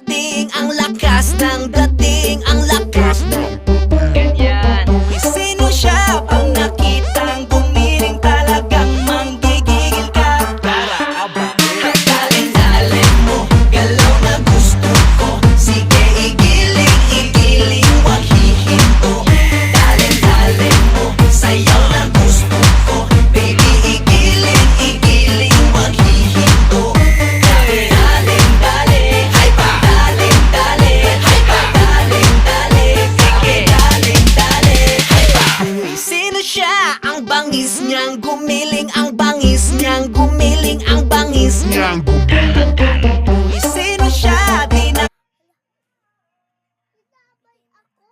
dating, ang lakas ng dating, ang lakas ng Ganyan. sino siya? Pag nakitang gumiling talagang manggigigil ka. Dalin-dalin mo, galaw na gusto ko. Sige, igiling, igiling, wag hihinto. Dalin-dalin mo, sayaw na gusto ko. Baby, igiling, igiling, wag hihinto. Dalin-dalin, hay pa. Dalin-dalin, hay pa. Dalin-dalin, sige, dalin-dalin, hay pa. Sino siya? Ang bangis niyang gumiling, ang bangis niyang gumiling, ang bangis niyang gumiling. Sino siya? Di na Itabay ako.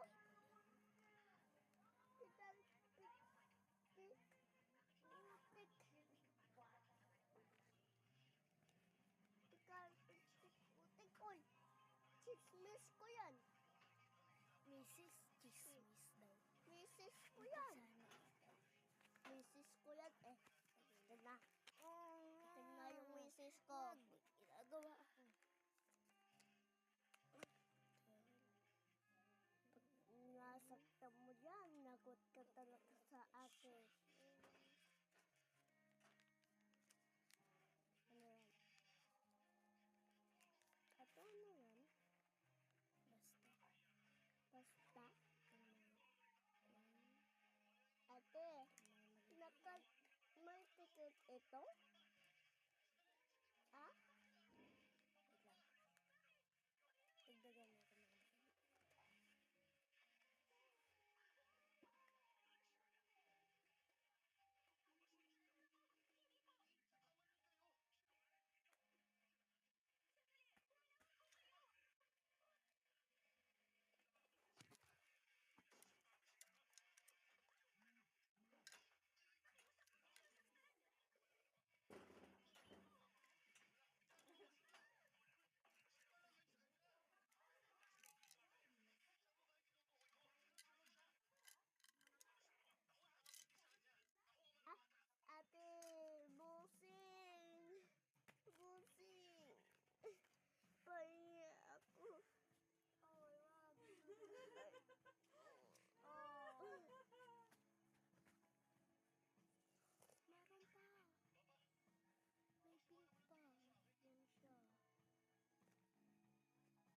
Uy, chismis ko yan. Mrs. Chismis daw. Mrs. ko yan. Mrs. ko yan eh. Tignan. Tignan yung Mrs. ko. Ginagawa ako. Nasaktan mo yan, nagot ka talaga sa akin. Ano yan? Ito ano yan? Basta. Ate, may ticket ito?